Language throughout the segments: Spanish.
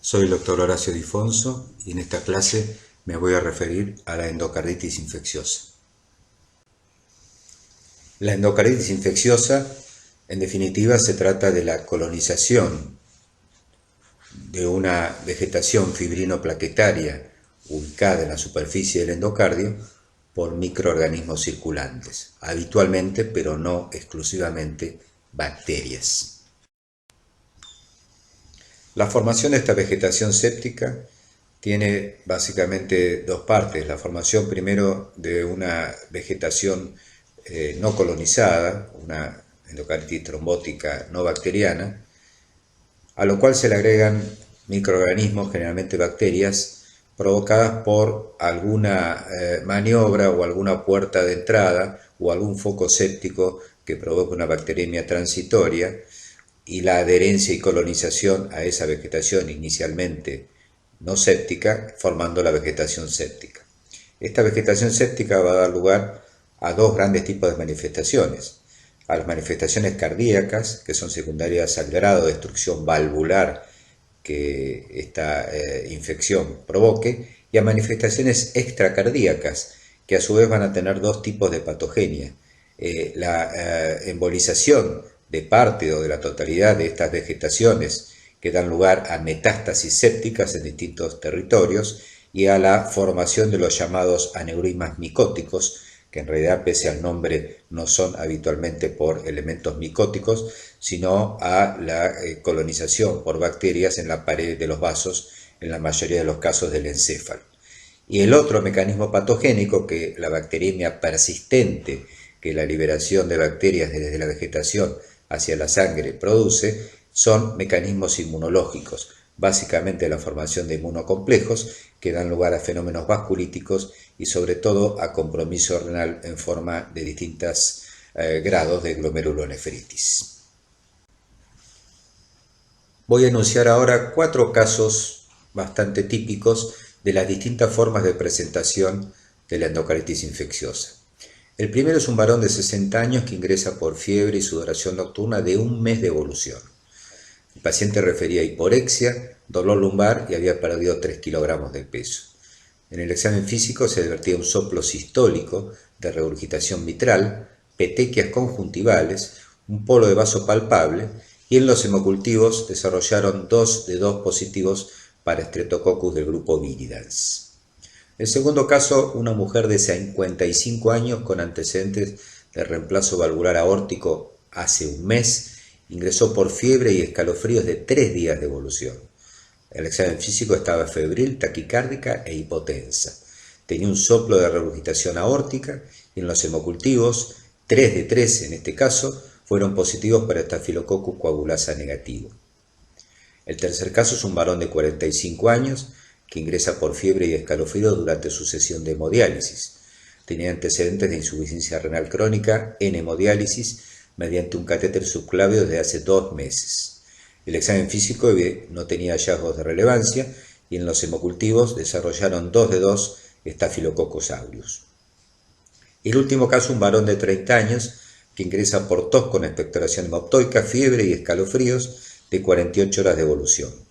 Soy el doctor Horacio Difonso y en esta clase me voy a referir a la endocarditis infecciosa. La endocarditis infecciosa, en definitiva, se trata de la colonización de una vegetación fibrinoplaquetaria ubicada en la superficie del endocardio por microorganismos circulantes, habitualmente, pero no exclusivamente, bacterias. La formación de esta vegetación séptica tiene básicamente dos partes. La formación primero de una vegetación no colonizada, una endocarditis trombótica no bacteriana, a lo cual se le agregan microorganismos, generalmente bacterias, provocadas por alguna maniobra o alguna puerta de entrada o algún foco séptico que provoca una bacteriemia transitoria, y la adherencia y colonización a esa vegetación inicialmente no séptica, formando la vegetación séptica. Esta vegetación séptica va a dar lugar a dos grandes tipos de manifestaciones: a las manifestaciones cardíacas, que son secundarias al grado de destrucción valvular que esta infección provoque, y a manifestaciones extracardíacas, que a su vez van a tener dos tipos de patogenia: la embolización de parte o de la totalidad de estas vegetaciones que dan lugar a metástasis sépticas en distintos territorios y a la formación de los llamados aneurismas micóticos, que en realidad, pese al nombre, no son habitualmente por elementos micóticos, sino a la colonización por bacterias en la pared de los vasos, en la mayoría de los casos del encéfalo. Y el otro mecanismo patogénico, que la bacteriemia persistente, que la liberación de bacterias desde la vegetación hacia la sangre produce, son mecanismos inmunológicos, básicamente la formación de inmunocomplejos que dan lugar a fenómenos vasculíticos y sobre todo a compromiso renal en forma de distintos grados de glomerulonefritis. Voy a enunciar ahora 4 casos bastante típicos de las distintas formas de presentación de la endocarditis infecciosa. El primero es un varón de 60 años que ingresa por fiebre y sudoración nocturna de un mes de evolución. El paciente refería hiporexia, dolor lumbar y había perdido 3 kilogramos de peso. En el examen físico se advertía un soplo sistólico de regurgitación mitral, petequias conjuntivales, un polo de vaso palpable, y en los hemocultivos desarrollaron 2 de 2 positivos para Streptococcus del grupo viridans. El segundo caso, una mujer de 55 años con antecedentes de reemplazo valvular aórtico hace un mes, ingresó por fiebre y escalofríos de 3 días de evolución. El examen físico estaba febril, taquicárdica e hipotensa. Tenía un soplo de regurgitación aórtica y en los hemocultivos, 3 de 3 en este caso, fueron positivos para Staphylococcus coagulasa negativo. El tercer caso es un varón de 45 años que ingresa por fiebre y escalofríos durante su sesión de hemodiálisis. Tenía antecedentes de insuficiencia renal crónica en hemodiálisis mediante un catéter subclavio desde hace 2 meses. El examen físico no tenía hallazgos de relevancia y en los hemocultivos desarrollaron 2 de 2 Staphylococcus aureus. El último caso, un varón de 30 años que ingresa por tos con expectoración hemoptoica, fiebre y escalofríos de 48 horas de evolución.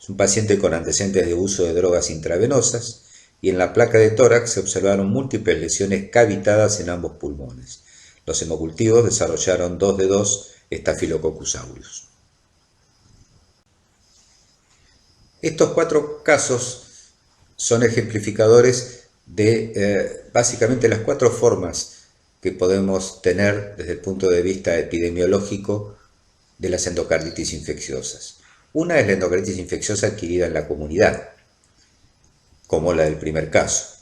Es un paciente con antecedentes de uso de drogas intravenosas y en la placa de tórax se observaron múltiples lesiones cavitadas en ambos pulmones. Los hemocultivos desarrollaron 2 de 2 Staphylococcus aureus. Estos 4 casos son ejemplificadores de básicamente las 4 formas que podemos tener desde el punto de vista epidemiológico de las endocarditis infecciosas. Una es la endocarditis infecciosa adquirida en la comunidad, como la del primer caso.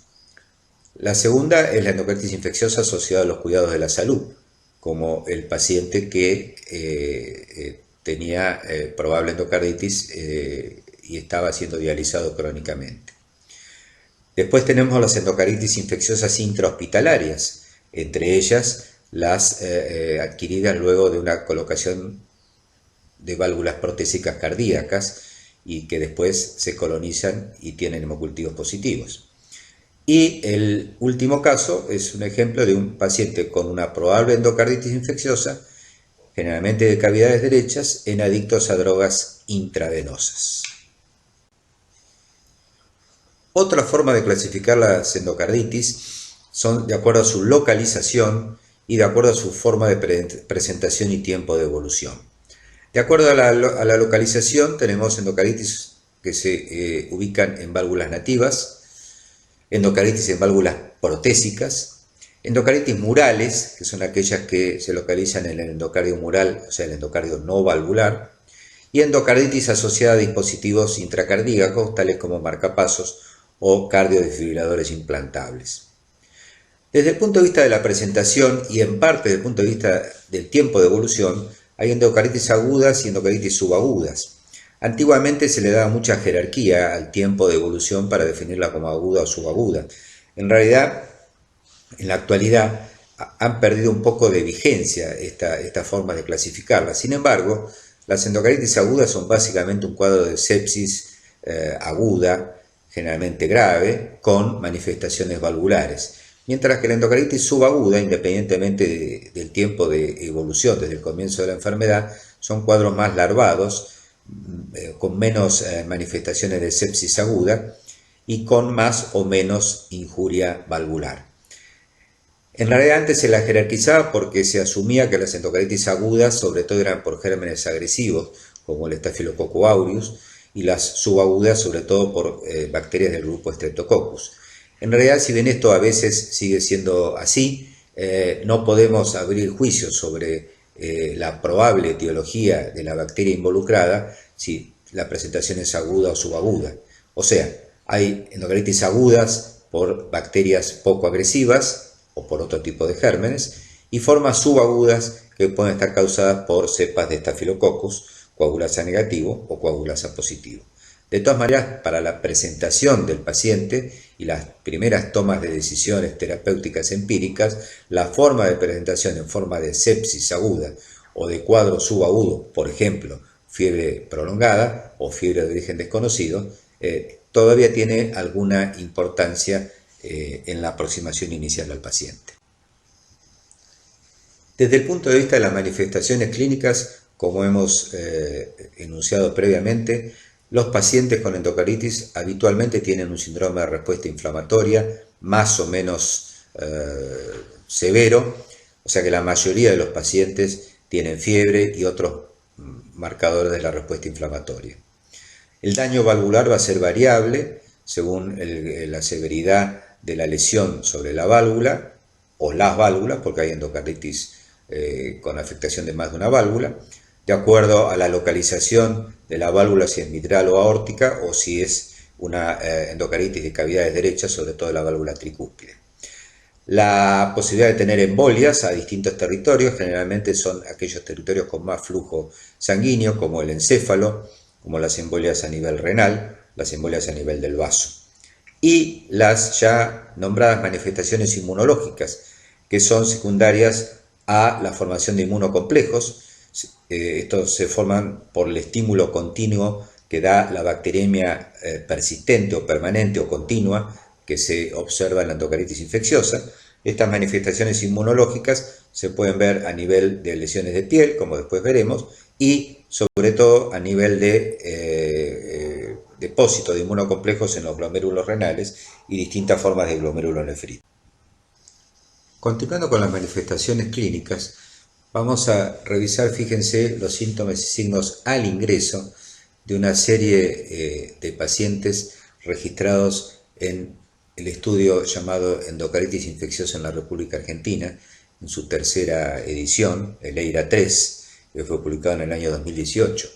La segunda es la endocarditis infecciosa asociada a los cuidados de la salud, como el paciente que tenía probable endocarditis y estaba siendo dializado crónicamente. Después tenemos las endocarditis infecciosas intrahospitalarias, entre ellas las adquiridas luego de una colocación de válvulas protésicas cardíacas y que después se colonizan y tienen hemocultivos positivos. Y el último caso es un ejemplo de un paciente con una probable endocarditis infecciosa, generalmente de cavidades derechas, en adictos a drogas intravenosas. Otra forma de clasificar las endocarditis son de acuerdo a su localización y de acuerdo a su forma de presentación y tiempo de evolución. De acuerdo a la localización, tenemos endocarditis que se ubican en válvulas nativas, endocarditis en válvulas protésicas, endocarditis murales, que son aquellas que se localizan en el endocardio mural, o sea, el endocardio no valvular, y endocarditis asociada a dispositivos intracardíacos, tales como marcapasos o cardiodesfibriladores implantables. Desde el punto de vista de la presentación y en parte desde el punto de vista del tiempo de evolución, hay endocarditis agudas y endocarditis subagudas. Antiguamente se le daba mucha jerarquía al tiempo de evolución para definirla como aguda o subaguda. En realidad, en la actualidad, han perdido un poco de vigencia esta forma de clasificarla. Sin embargo, las endocarditis agudas son básicamente un cuadro de sepsis aguda, generalmente grave, con manifestaciones valvulares. Mientras que la endocarditis subaguda, independientemente del tiempo de evolución desde el comienzo de la enfermedad, son cuadros más larvados, con menos manifestaciones de sepsis aguda y con más o menos injuria valvular. En realidad antes se la jerarquizaba porque se asumía que las endocarditis agudas sobre todo eran por gérmenes agresivos, como el Staphylococcus aureus, y las subagudas sobre todo por bacterias del grupo Streptococcus. En realidad, si bien esto a veces sigue siendo así, no podemos abrir juicios sobre la probable etiología de la bacteria involucrada si la presentación es aguda o subaguda. O sea, hay endocarditis agudas por bacterias poco agresivas o por otro tipo de gérmenes y formas subagudas que pueden estar causadas por cepas de Staphylococcus, coagulasa negativo o coagulasa positivo. De todas maneras, para la presentación del paciente y las primeras tomas de decisiones terapéuticas empíricas, la forma de presentación en forma de sepsis aguda o de cuadro subagudo, por ejemplo, fiebre prolongada o fiebre de origen desconocido, todavía tiene alguna importancia en la aproximación inicial al paciente. Desde el punto de vista de las manifestaciones clínicas, como hemos enunciado previamente, los pacientes con endocarditis habitualmente tienen un síndrome de respuesta inflamatoria más o menos severo, o sea que la mayoría de los pacientes tienen fiebre y otros marcadores de la respuesta inflamatoria. El daño valvular va a ser variable según la severidad de la lesión sobre la válvula o las válvulas, porque hay endocarditis con afectación de más de una válvula, de acuerdo a la localización de la válvula, si es mitral o aórtica, o si es una endocarditis de cavidades derechas, sobre todo la válvula tricúspide. La posibilidad de tener embolias a distintos territorios, generalmente son aquellos territorios con más flujo sanguíneo, como el encéfalo, como las embolias a nivel renal, las embolias a nivel del vaso. Y las ya nombradas manifestaciones inmunológicas, que son secundarias a la formación de inmunocomplejos. Estos se forman por el estímulo continuo que da la bacteriemia persistente o permanente o continua que se observa en la endocarditis infecciosa. Estas manifestaciones inmunológicas se pueden ver a nivel de lesiones de piel, como después veremos, y sobre todo a nivel de depósito de inmunocomplejos en los glomérulos renales y distintas formas de glomerulonefritis. Continuando con las manifestaciones clínicas, vamos a revisar, fíjense, los síntomas y signos al ingreso de una serie de pacientes registrados en el estudio llamado Endocarditis infecciosa en la República Argentina, en su tercera edición, el EIRA-3, que fue publicado en el año 2018.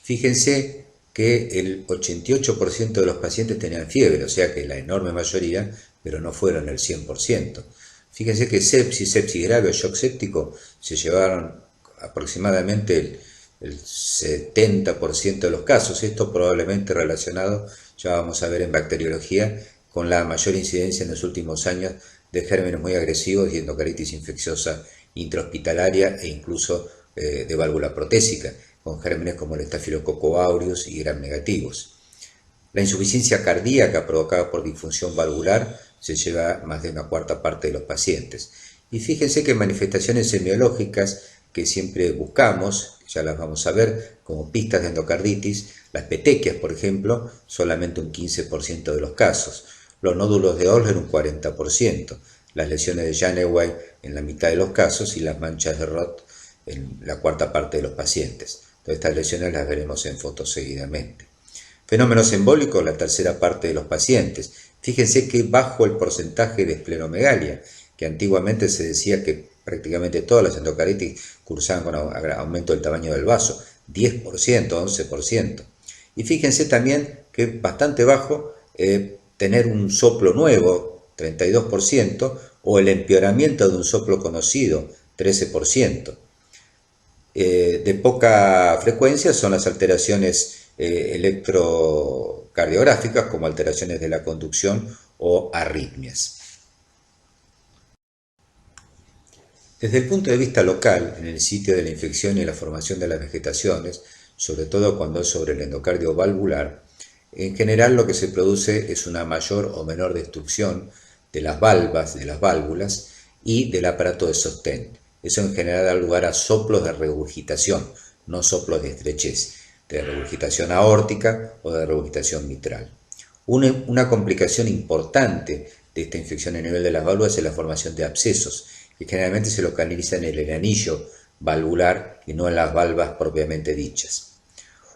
Fíjense que el 88% de los pacientes tenían fiebre, o sea que la enorme mayoría, pero no fueron el 100%. Fíjense que sepsis grave o shock séptico se llevaron aproximadamente el 70% de los casos. Esto probablemente relacionado, ya vamos a ver en bacteriología, con la mayor incidencia en los últimos años de gérmenes muy agresivos y endocarditis infecciosa intrahospitalaria e incluso de válvula protésica, con gérmenes como el Staphylococcus aureus y gram negativos. La insuficiencia cardíaca provocada por disfunción valvular se lleva más de una cuarta parte de los pacientes. Y fíjense que manifestaciones semiológicas que siempre buscamos, ya las vamos a ver, como pistas de endocarditis. Las petequias, por ejemplo, solamente un 15% de los casos. Los nódulos de Osler un 40%. Las lesiones de Janeway en la mitad de los casos y las manchas de Roth en la cuarta parte de los pacientes. Entonces, estas lesiones las veremos en fotos seguidamente. Fenómenos embólicos, la tercera parte de los pacientes. Fíjense que bajo el porcentaje de esplenomegalia, que antiguamente se decía que prácticamente todas las endocarditis cursaban con aumento del tamaño del vaso, 10%, 11%. Y fíjense también que es bastante bajo tener un soplo nuevo, 32%, o el empeoramiento de un soplo conocido, 13%. De poca frecuencia son las alteraciones electrocardiográficas, como alteraciones de la conducción o arritmias. Desde el punto de vista local, en el sitio de la infección y la formación de las vegetaciones, sobre todo cuando es sobre el endocardio valvular, en general lo que se produce es una mayor o menor destrucción de las valvas, de las válvulas y del aparato de sostén. Eso en general da lugar a soplos de regurgitación, no soplos de estrechez, de regurgitación aórtica o de regurgitación mitral. Una complicación importante de esta infección a nivel de las válvulas es la formación de abscesos, que generalmente se localizan en el anillo valvular y no en las valvas propiamente dichas.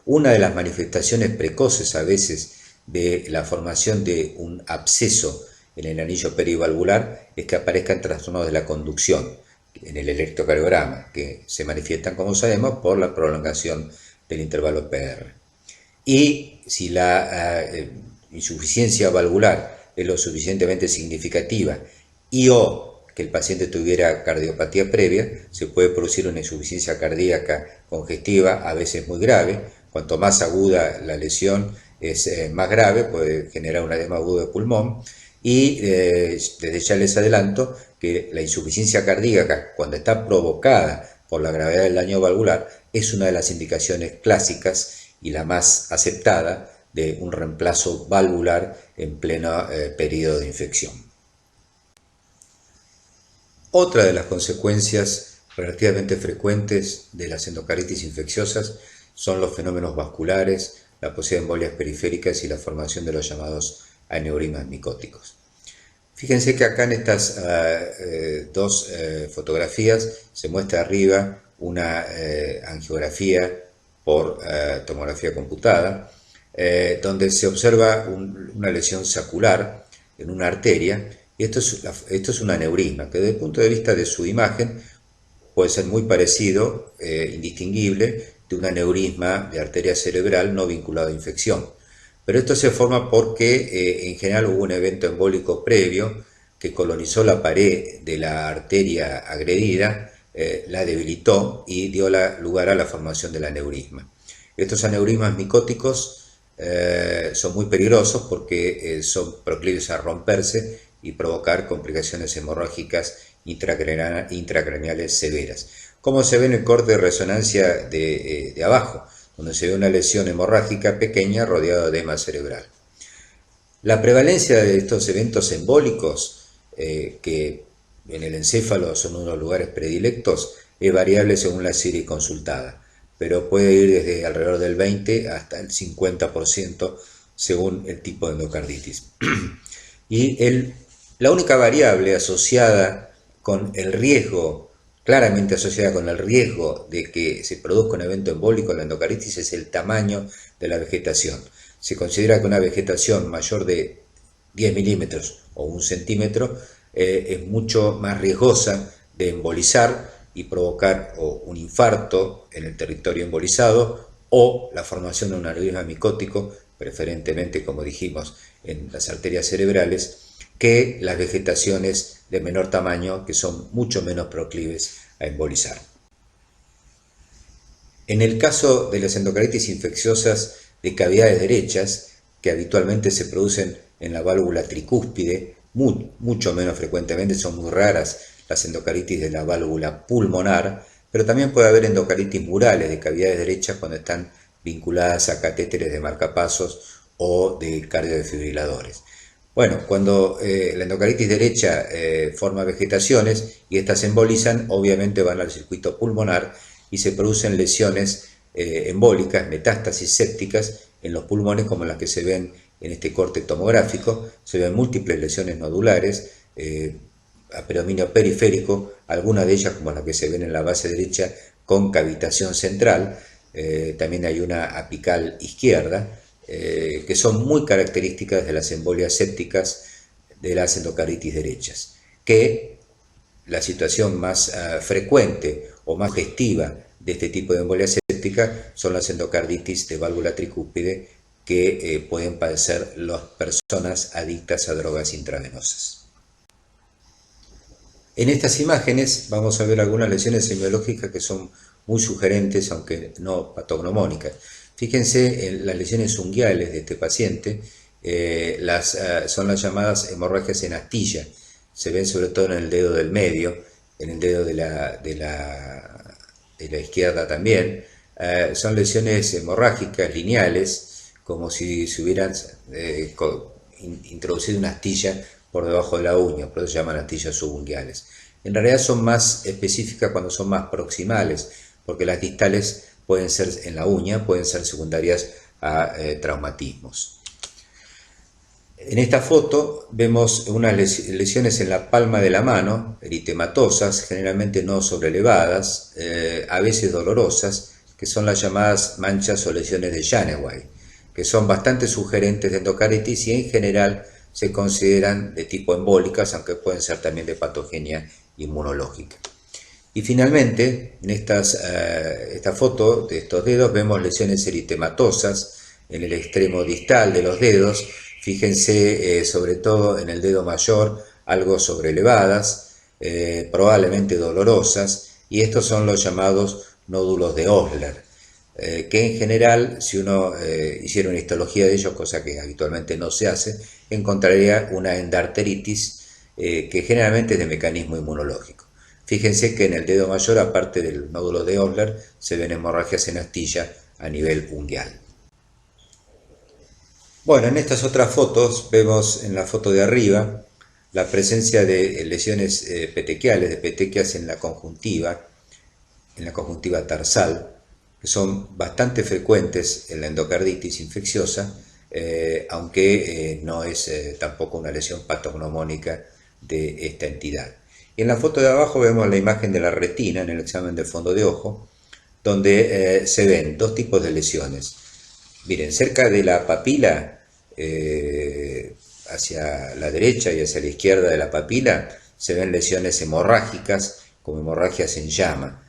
Una de las manifestaciones precoces a veces de la formación de un absceso en el anillo perivalvular es que aparezcan trastornos de la conducción en el electrocardiograma, que se manifiestan, como sabemos, por la prolongación del intervalo PR. Y si la insuficiencia valvular es lo suficientemente significativa y o que el paciente tuviera cardiopatía previa, se puede producir una insuficiencia cardíaca congestiva, a veces muy grave. Cuanto más aguda la lesión es más grave, puede generar un edema agudo de pulmón. Y desde ya les adelanto que la insuficiencia cardíaca, cuando está provocada por la gravedad del daño valvular, es una de las indicaciones clásicas y la más aceptada de un reemplazo valvular en pleno periodo de infección. Otra de las consecuencias relativamente frecuentes de las endocarditis infecciosas son los fenómenos vasculares, la posibilidad de embolias periféricas y la formación de los llamados aneurismas micóticos. Fíjense que acá en estas dos fotografías se muestra arriba una angiografía por tomografía computada, donde se observa una lesión sacular en una arteria. Y esto es un aneurisma, que desde el punto de vista de su imagen puede ser muy parecido, indistinguible, de un aneurisma de arteria cerebral no vinculado a infección. Pero esto se forma porque en general hubo un evento embólico previo que colonizó la pared de la arteria agredida, la debilitó y dio lugar a la formación del aneurisma. Estos aneurismas micóticos son muy peligrosos porque son proclives a romperse y provocar complicaciones hemorrágicas intracraneales severas, como se ve en el corte de resonancia de abajo, donde se ve una lesión hemorrágica pequeña rodeada de edema cerebral. La prevalencia de estos eventos embólicos, que en el encéfalo son uno de los lugares predilectos, es variable según la serie consultada, pero puede ir desde alrededor del 20 hasta el 50% según el tipo de endocarditis. Y la única variable asociada con el riesgo, claramente asociada con el riesgo de que se produzca un evento embólico en la endocarditis, es el tamaño de la vegetación. Se considera que una vegetación mayor de 10 milímetros o 1 centímetro es mucho más riesgosa de embolizar y provocar un infarto en el territorio embolizado o la formación de un aneurisma micótico, preferentemente, como dijimos, en las arterias cerebrales, que las vegetaciones de menor tamaño, que son mucho menos proclives a embolizar. En el caso de las endocarditis infecciosas de cavidades derechas, que habitualmente se producen en la válvula tricúspide, mucho menos frecuentemente, son muy raras las endocarditis de la válvula pulmonar, pero también puede haber endocarditis murales de cavidades derechas cuando están vinculadas a catéteres de marcapasos o de cardiodefibriladores. Bueno, cuando la endocarditis derecha forma vegetaciones y estas se embolizan, obviamente van al circuito pulmonar y se producen lesiones embólicas, metástasis sépticas en los pulmones, como las que se ven en este corte tomográfico. Se ven múltiples lesiones nodulares, a predominio periférico, algunas de ellas como las que se ven en la base derecha con cavitación central. También hay una apical izquierda, que son muy características de las embolias sépticas de las endocarditis derechas, que la situación más frecuente o más gestiva de este tipo de embolia séptica son las endocarditis de válvula tricúspide que pueden padecer las personas adictas a drogas intravenosas. En estas imágenes vamos a ver algunas lesiones semiológicas que son muy sugerentes, aunque no patognomónicas. Fíjense en las lesiones unguiales de este paciente, son las llamadas hemorragias en astilla. Se ven sobre todo en el dedo del medio, en el dedo de la izquierda también. Son lesiones hemorrágicas, lineales, como si se hubieran introducido una astilla por debajo de la uña, por eso se llaman astillas subunguiales. En realidad son más específicas cuando son más proximales, porque las distales pueden ser en la uña, pueden ser secundarias a traumatismos. En esta foto vemos unas lesiones en la palma de la mano, eritematosas, generalmente no sobrelevadas, a veces dolorosas, que son las llamadas manchas o lesiones de Janeway, que son bastante sugerentes de endocarditis y en general se consideran de tipo embólicas, aunque pueden ser también de patogenia inmunológica. Y finalmente, en esta foto de estos dedos vemos lesiones eritematosas en el extremo distal de los dedos. Fíjense sobre todo en el dedo mayor, algo sobrelevadas, probablemente dolorosas, y estos son los llamados nódulos de Osler, que en general, si uno hiciera una histología de ellos, cosa que habitualmente no se hace, encontraría una endarteritis que generalmente es de mecanismo inmunológico. Fíjense que en el dedo mayor, aparte del nódulo de Osler, se ven hemorragias en astilla a nivel unguial. Bueno, en estas otras fotos vemos en la foto de arriba la presencia de lesiones petequiales, de petequias en la conjuntiva tarsal, que son bastante frecuentes en la endocarditis infecciosa, aunque no es tampoco una lesión patognomónica de esta entidad. Y en la foto de abajo vemos la imagen de la retina en el examen del fondo de ojo, donde se ven dos tipos de lesiones. Miren, cerca de la papila, hacia la derecha y hacia la izquierda de la papila, se ven lesiones hemorrágicas, como hemorragias en llama.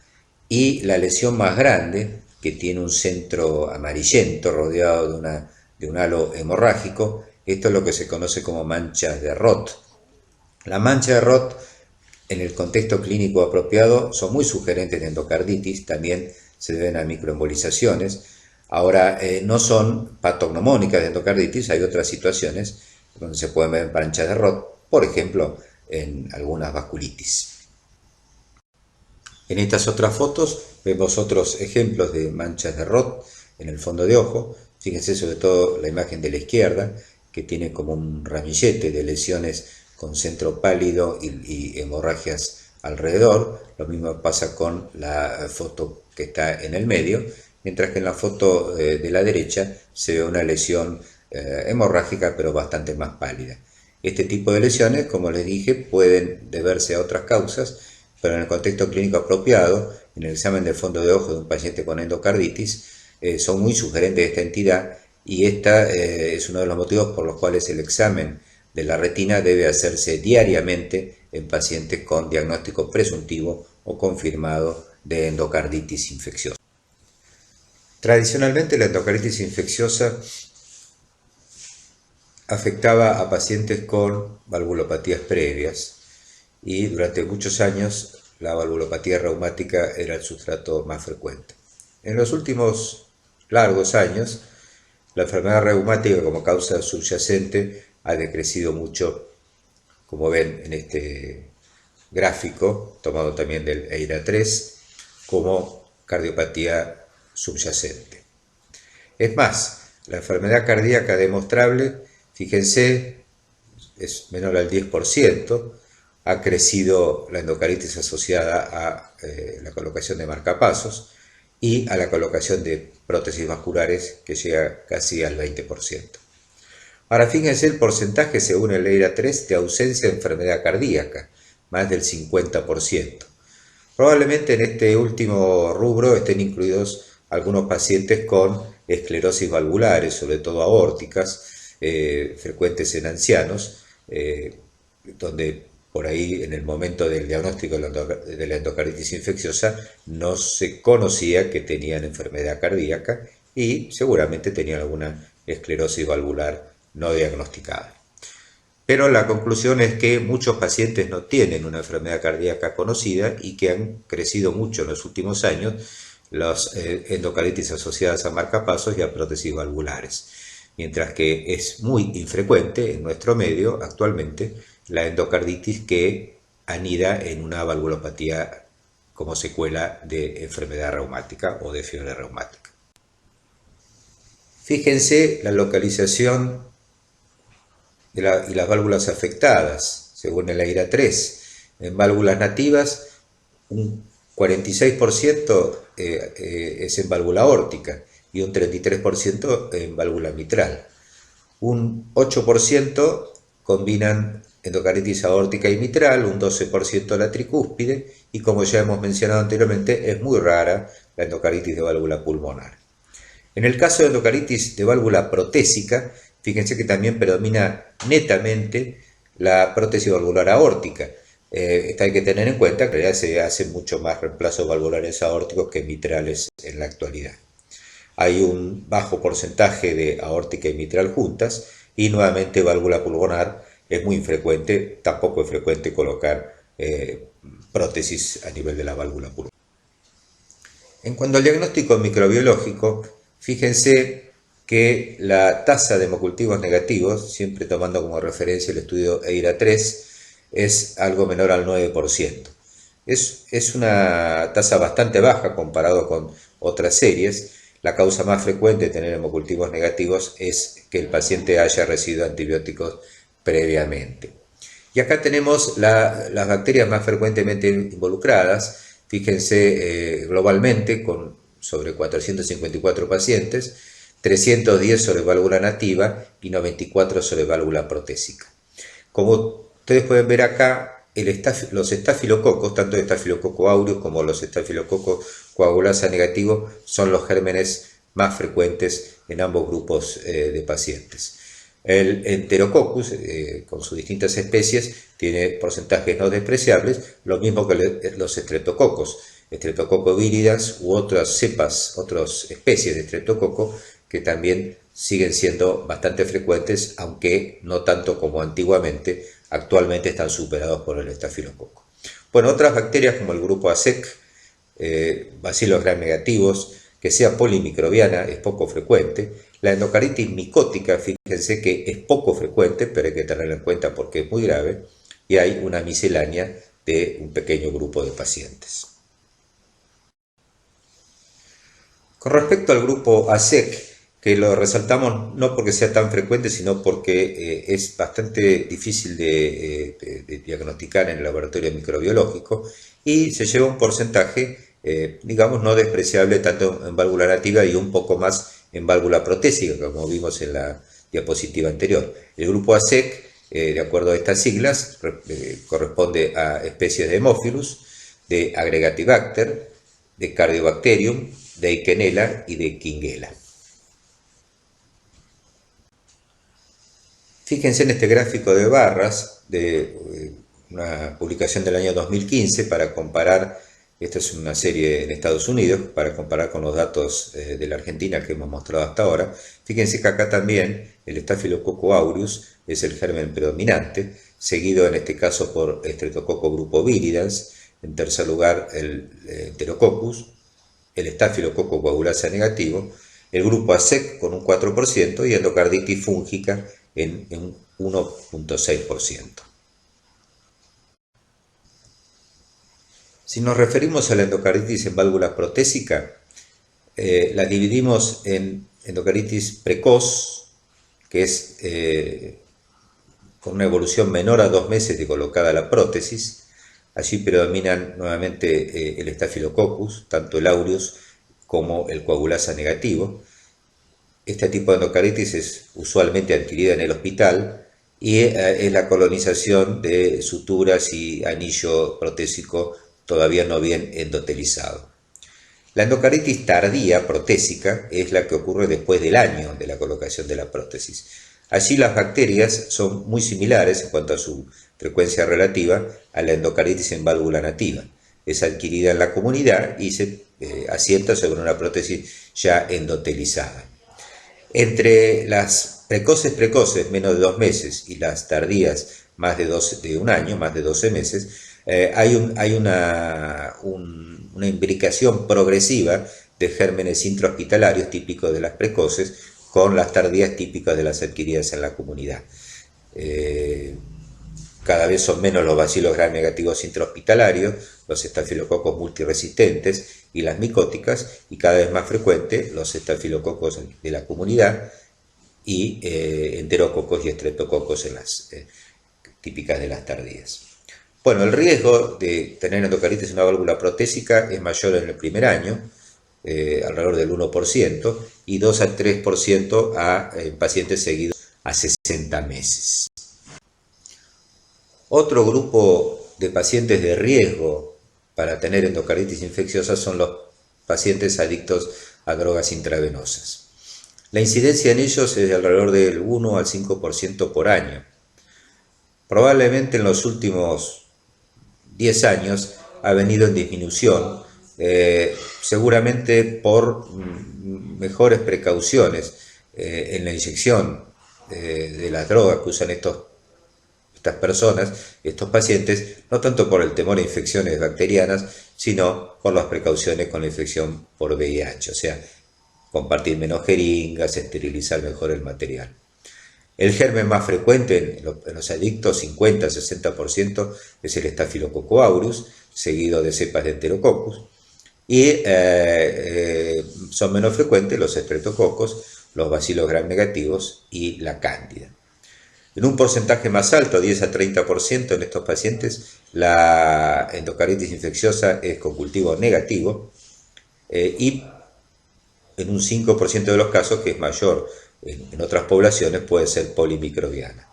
Y la lesión más grande, que tiene un centro amarillento rodeado de un halo hemorrágico, esto es lo que se conoce como manchas de Roth. La mancha de Roth, en el contexto clínico apropiado, son muy sugerentes de endocarditis, también se deben a microembolizaciones. Ahora, no son patognomónicas de endocarditis, hay otras situaciones donde se pueden ver manchas de Roth, por ejemplo, en algunas vasculitis. En estas otras fotos vemos otros ejemplos de manchas de Roth en el fondo de ojo. Fíjense sobre todo la imagen de la izquierda, que tiene como un ramillete de lesiones con centro pálido y hemorragias alrededor. Lo mismo pasa con la foto que está en el medio, mientras que en la foto de la derecha se ve una lesión hemorrágica pero bastante más pálida. Este tipo de lesiones, como les dije, pueden deberse a otras causas, pero en el contexto clínico apropiado, en el examen del fondo de ojo de un paciente con endocarditis, son muy sugerentes de esta entidad, y este es uno de los motivos por los cuales el examen de la retina debe hacerse diariamente en pacientes con diagnóstico presuntivo o confirmado de endocarditis infecciosa. Tradicionalmente la endocarditis infecciosa afectaba a pacientes con valvulopatías previas, y durante muchos años la valvulopatía reumática era el sustrato más frecuente. En los últimos largos años, la enfermedad reumática como causa subyacente ha decrecido mucho, como ven en este gráfico, tomado también del EIRA-3, como cardiopatía subyacente. Es más, la enfermedad cardíaca demostrable, fíjense, es menor al 10%, ha crecido la endocardititis asociada a la colocación de marcapasos y a la colocación de prótesis vasculares, que llega casi al 20%. Ahora fíjense el porcentaje según el EIRA-3 de ausencia de enfermedad cardíaca, más del 50%. Probablemente en este último rubro estén incluidos algunos pacientes con esclerosis valvulares, sobre todo aórticas, frecuentes en ancianos, donde por ahí en el momento del diagnóstico de la endocarditis infecciosa no se conocía que tenían enfermedad cardíaca y seguramente tenían alguna esclerosis valvular no diagnosticada. Pero la conclusión es que muchos pacientes no tienen una enfermedad cardíaca conocida y que han crecido mucho en los últimos años las endocarditis asociadas a marcapasos y a prótesis valvulares, mientras que es muy infrecuente en nuestro medio actualmente la endocarditis que anida en una valvulopatía como secuela de enfermedad reumática o de fiebre reumática. Fíjense la localización y las válvulas afectadas, según el EIRA-3. En válvulas nativas, un 46% es en válvula aórtica y un 33% en válvula mitral. Un 8% combinan endocarditis aórtica y mitral, un 12% la tricúspide y, como ya hemos mencionado anteriormente, es muy rara la endocarditis de válvula pulmonar. En el caso de endocarditis de válvula protésica, fíjense que también predomina netamente la prótesis valvular aórtica. Esto hay que tener en cuenta que en realidad se hacen mucho más reemplazos valvulares aórticos que mitrales en la actualidad. Hay un bajo porcentaje de aórtica y mitral juntas y nuevamente válvula pulmonar es muy infrecuente, tampoco es frecuente colocar prótesis a nivel de la válvula pulmonar. En cuanto al diagnóstico microbiológico, fíjense que la tasa de hemocultivos negativos, siempre tomando como referencia el estudio EIRA-3, es algo menor al 9%. Es una tasa bastante baja comparado con otras series. La causa más frecuente de tener hemocultivos negativos es que el paciente haya recibido antibióticos previamente. Y acá tenemos las bacterias más frecuentemente involucradas. Fíjense globalmente con sobre 454 pacientes, 310 sobre válvula nativa y 94 sobre válvula protésica. Como ustedes pueden ver acá, los estafilococos, tanto el estafilococo aureus como los estafilococos coagulasa negativos, son los gérmenes más frecuentes en ambos grupos de pacientes. El Enterococcus, con sus distintas especies, tiene porcentajes no despreciables, lo mismo que los estreptococos, Streptococcus viridans u otras cepas, otras especies de estreptococo que también siguen siendo bastante frecuentes, aunque no tanto como antiguamente. Actualmente están superados por el estafilococo. Bueno, otras bacterias como el grupo ASEC, bacilos gram negativos, que sea polimicrobiana, es poco frecuente. La endocarditis micótica, fíjense que es poco frecuente, pero hay que tenerlo en cuenta porque es muy grave. Y hay una miscelánea de un pequeño grupo de pacientes. Con respecto al grupo ASEC, que lo resaltamos no porque sea tan frecuente, sino porque es bastante difícil de diagnosticar en el laboratorio microbiológico y se lleva un porcentaje, digamos, no despreciable tanto en válvula nativa y un poco más en válvula protésica, como vimos en la diapositiva anterior. El grupo ASEC, de acuerdo a estas siglas, corresponde a especies de Haemophilus, de Agregatibacter, de Cardiobacterium, de Eikenella y de Kingella. Fíjense en este gráfico de barras de una publicación del año 2015 para comparar, esta es una serie en Estados Unidos, para comparar con los datos de la Argentina que hemos mostrado hasta ahora. Fíjense que acá también el Staphylococcus aureus es el germen predominante, seguido en este caso por Streptococcus grupo viridans, en tercer lugar el Enterococcus, el Staphylococcus coagulasa negativo, el grupo ASEC con un 4% y endocarditis fúngica en un 1.6%. Si nos referimos a la endocarditis en válvula protésica, la dividimos en endocarditis precoz, que es con una evolución menor a 2 meses de colocada la prótesis. Allí predominan nuevamente el Staphylococcus, tanto el aureus como el coagulasa negativo. Este tipo de endocaritis es usualmente adquirida en el hospital y es la colonización de suturas y anillo protésico todavía no bien endotelizado. La endocaritis tardía protésica es la que ocurre después del año de la colocación de la prótesis. Allí las bacterias son muy similares en cuanto a su frecuencia relativa a la endocaritis en válvula nativa. Es adquirida en la comunidad y se asienta sobre una prótesis ya endotelizada. Entre las precoces, menos de 2 meses, y las tardías, más de un año, más de 12 meses, hay una imbricación progresiva de gérmenes intrahospitalarios típicos de las precoces con las tardías típicas de las adquiridas en la comunidad. Cada vez son menos los bacilos gram negativos intrahospitalarios, los estafilococos multiresistentes y las micóticas, y cada vez más frecuente los estafilococos de la comunidad y enterococos y estreptococos en las típicas de las tardías. Bueno, el riesgo de tener endocaritis en una válvula protésica es mayor en el primer año, alrededor del 1%, y 2 a 3% a pacientes seguidos a 60 meses. Otro grupo de pacientes de riesgo para tener endocaritis infecciosa son los pacientes adictos a drogas intravenosas. La incidencia en ellos es de alrededor del 1 al 5% por año. Probablemente en los últimos 10 años ha venido en disminución, seguramente por mejores precauciones en la inyección de las drogas que usan estas personas, estos pacientes, no tanto por el temor a infecciones bacterianas, sino por las precauciones con la infección por VIH, o sea, compartir menos jeringas, esterilizar mejor el material. El germen más frecuente en los adictos, 50-60%, es el Staphylococcus aureus, seguido de cepas de Enterococcus, y son menos frecuentes los estreptococos, los bacilos gram negativos y la cándida. En un porcentaje más alto, 10 a 30% en estos pacientes, la endocaritis infecciosa es con cultivo negativo y en un 5% de los casos, que es mayor en otras poblaciones, puede ser polimicrobiana.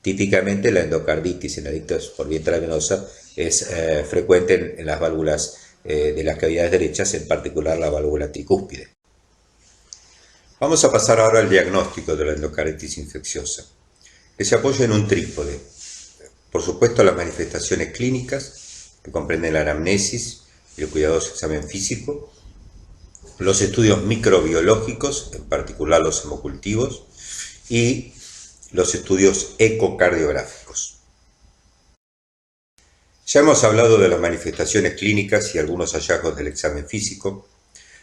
Típicamente la endocarditis en adictos por vía intravenosa es frecuente en las válvulas de las cavidades derechas, en particular la válvula tricúspide. Vamos a pasar ahora al diagnóstico de la endocaritis infecciosa, que se apoya en un trípode. Por supuesto, las manifestaciones clínicas, que comprenden la anamnesis y el cuidadoso examen físico, los estudios microbiológicos, en particular los hemocultivos, y los estudios ecocardiográficos. Ya hemos hablado de las manifestaciones clínicas y algunos hallazgos del examen físico.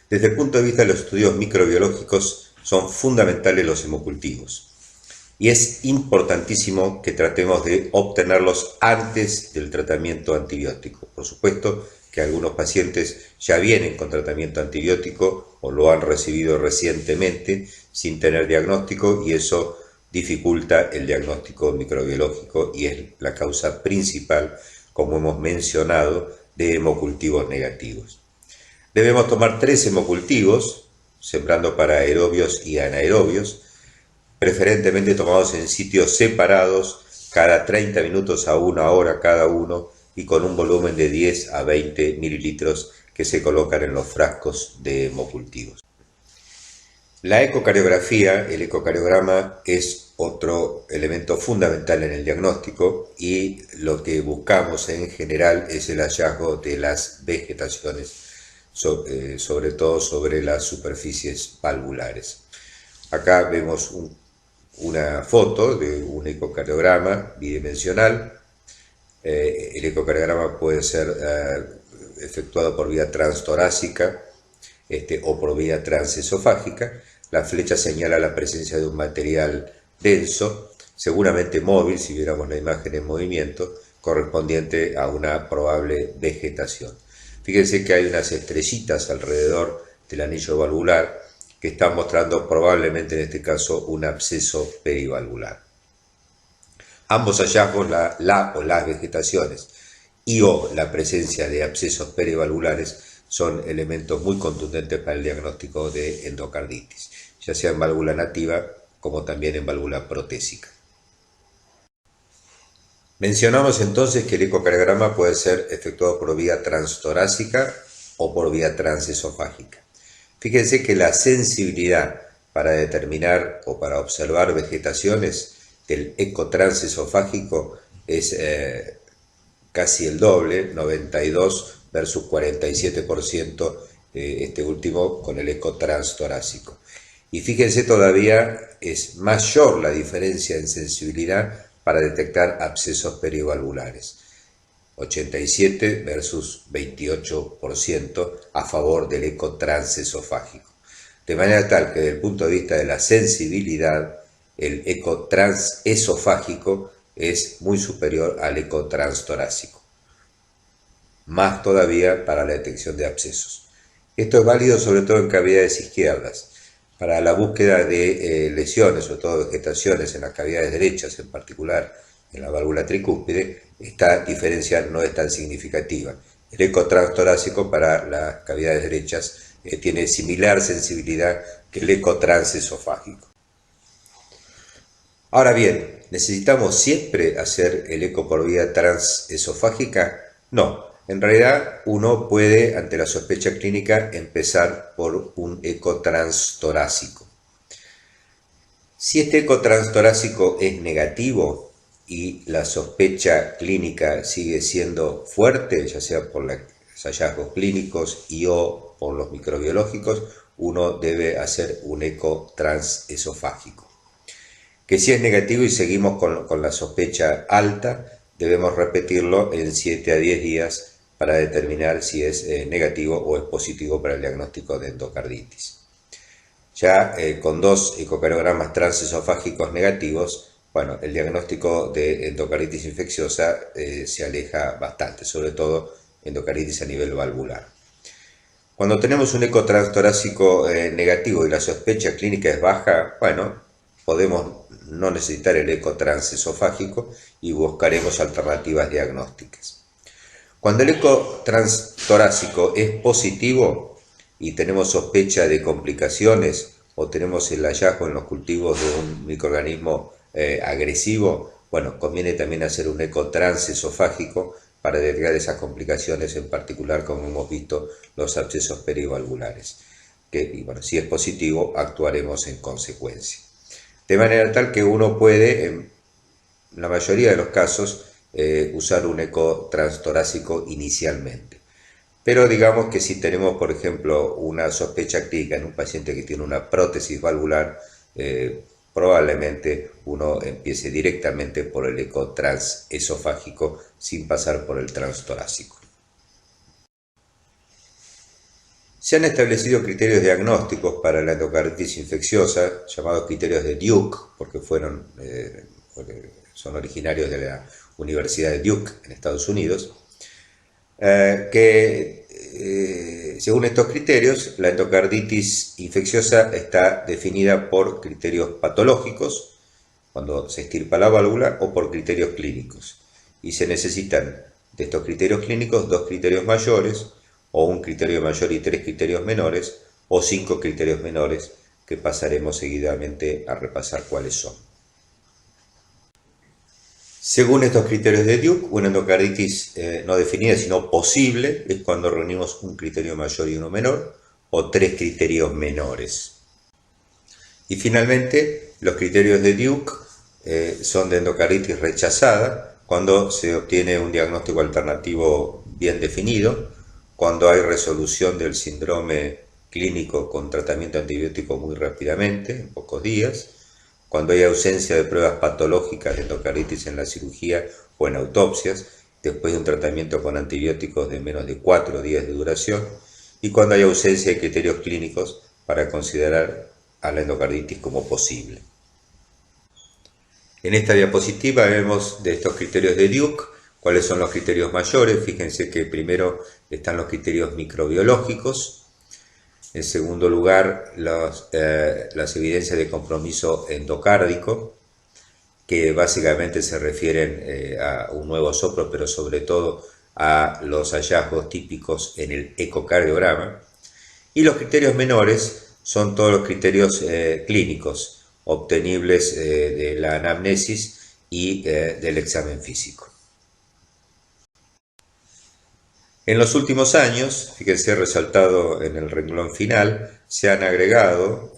Desde el punto de vista de los estudios microbiológicos, son fundamentales los hemocultivos. Y es importantísimo que tratemos de obtenerlos antes del tratamiento antibiótico. Por supuesto que algunos pacientes ya vienen con tratamiento antibiótico o lo han recibido recientemente sin tener diagnóstico, y eso dificulta el diagnóstico microbiológico y es la causa principal, como hemos mencionado, de hemocultivos negativos. Debemos tomar 3 hemocultivos, sembrando para aerobios y anaerobios, preferentemente tomados en sitios separados, cada 30 minutos a 1 hora cada uno, y con un volumen de 10 a 20 mililitros que se colocan en los frascos de hemocultivos. La ecocardiografía, el ecocardiograma, es otro elemento fundamental en el diagnóstico, y lo que buscamos en general es el hallazgo de las vegetaciones, sobre todo sobre las superficies valvulares. Acá vemos una foto de un ecocardiograma bidimensional. El ecocardiograma puede ser efectuado por vía transtorácica o por vía transesofágica. La flecha señala la presencia de un material denso, seguramente móvil, si viéramos la imagen en movimiento, correspondiente a una probable vegetación. Fíjense que hay unas estrellitas alrededor del anillo valvular que están mostrando probablemente en este caso un absceso perivalvular. Ambos hallazgos, la o las vegetaciones y o la presencia de abscesos perivalvulares son elementos muy contundentes para el diagnóstico de endocarditis, ya sea en válvula nativa como también en válvula protésica. Mencionamos entonces que el ecocardiograma puede ser efectuado por vía transtorácica o por vía transesofágica. Fíjense que la sensibilidad para determinar o para observar vegetaciones del eco transesofágico es casi el doble, 92 versus 47%, este último con el eco transtorácico. Y fíjense, todavía es mayor la diferencia en sensibilidad para detectar abscesos perivalvulares, 87 versus 28% a favor del eco transesofágico. De manera tal que desde el punto de vista de la sensibilidad, el eco transesofágico es muy superior al eco transtorácico, más todavía para la detección de abscesos. Esto es válido sobre todo en cavidades izquierdas. Para la búsqueda de lesiones, sobre todo vegetaciones en las cavidades derechas, en particular en la válvula tricúspide, esta diferencia no es tan significativa. El eco transtorácico para las cavidades derechas tiene similar sensibilidad que el eco transesofágico. Ahora bien, ¿necesitamos siempre hacer el eco por vía transesofágica? No. En realidad, uno puede, ante la sospecha clínica, empezar por un eco transtorácico. Si este eco transtorácico es negativo y la sospecha clínica sigue siendo fuerte, ya sea por los hallazgos clínicos y o por los microbiológicos, uno debe hacer un eco transesofágico. Que si es negativo y seguimos con la sospecha alta, debemos repetirlo en 7 a 10 días para determinar si es negativo o es positivo para el diagnóstico de endocarditis. Ya con 2 ecocardiogramas transesofágicos negativos, bueno, el diagnóstico de endocarditis infecciosa se aleja bastante, sobre todo endocarditis a nivel valvular. Cuando tenemos un eco transtorácico negativo y la sospecha clínica es baja, bueno, podemos no necesitar el eco transesofágico y buscaremos alternativas diagnósticas. Cuando el eco transtorácico es positivo y tenemos sospecha de complicaciones o tenemos el hallazgo en los cultivos de un microorganismo agresivo, bueno, conviene también hacer un eco transesofágico para detectar esas complicaciones, en particular, como hemos visto, los abscesos perivalvulares. Y bueno, si es positivo, actuaremos en consecuencia. De manera tal que uno puede, en la mayoría de los casos, usar un eco transtorácico inicialmente. Pero digamos que si tenemos, por ejemplo, una sospecha clínica en un paciente que tiene una prótesis valvular, probablemente uno empiece directamente por el eco transesofágico sin pasar por el transtorácico. Se han establecido criterios diagnósticos para la endocarditis infecciosa, llamados criterios de Duke, porque son originarios de la Universidad de Duke en Estados Unidos, según estos criterios, la endocarditis infecciosa está definida por criterios patológicos, cuando se extirpa la válvula, o por criterios clínicos. Y se necesitan de estos criterios clínicos 2 criterios mayores, o un criterio mayor y 3 criterios menores, o 5 criterios menores, que pasaremos seguidamente a repasar cuáles son. Según estos criterios de Duke, una endocarditis no definida sino posible es cuando reunimos un criterio mayor y uno menor, o 3 criterios menores. Y finalmente, los criterios de Duke son de endocarditis rechazada, cuando se obtiene un diagnóstico alternativo bien definido, cuando hay resolución del síndrome clínico con tratamiento antibiótico muy rápidamente, en pocos días, cuando hay ausencia de pruebas patológicas de endocarditis en la cirugía o en autopsias, después de un tratamiento con antibióticos de menos de 4 días de duración, y cuando hay ausencia de criterios clínicos para considerar a la endocarditis como posible. En esta diapositiva vemos de estos criterios de Duke cuáles son los criterios mayores. Fíjense que primero están los criterios microbiológicos. En segundo lugar, las evidencias de compromiso endocárdico. que básicamente se refieren a un nuevo soplo, pero sobre todo a los hallazgos típicos en el ecocardiograma. Y los criterios menores son todos los criterios clínicos obtenibles de la anamnesis y del examen físico. En los últimos años, fíjense resaltado en el renglón final, se han agregado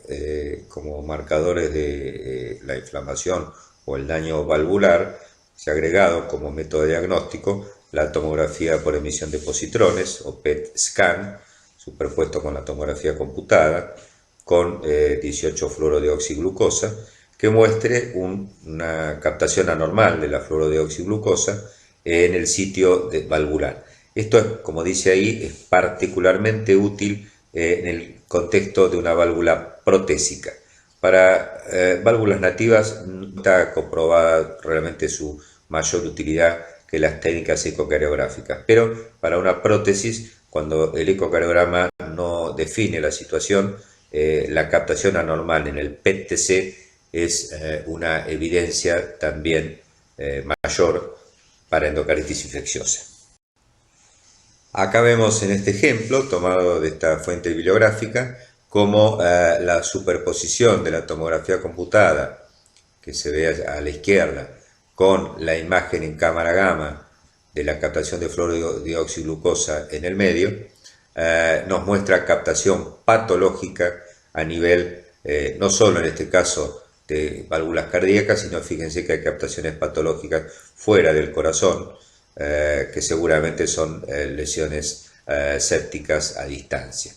como marcadores de la inflamación o el daño valvular, se ha agregado como método diagnóstico la tomografía por emisión de positrones o PET scan, superpuesto con la tomografía computada, con 18-fluorodeoxiglucosa, que muestre una captación anormal de la fluorodeoxiglucosa en el sitio valvular. Esto es, como dice ahí, es particularmente útil en el contexto de una válvula protésica. Para válvulas nativas no está comprobada realmente su mayor utilidad que las técnicas ecocardiográficas, pero para una prótesis, cuando el ecocardiograma no define la situación, la captación anormal en el PET-TC es una evidencia también mayor para endocarditis infecciosa. Acá vemos en este ejemplo, tomado de esta fuente bibliográfica, cómo la superposición de la tomografía computada, que se ve a la izquierda, con la imagen en cámara gamma de la captación de fluorodeoxiglucosa en el medio, nos muestra captación patológica a nivel, no solo en este caso de válvulas cardíacas, sino fíjense que hay captaciones patológicas fuera del corazón, que seguramente son lesiones sépticas a distancia.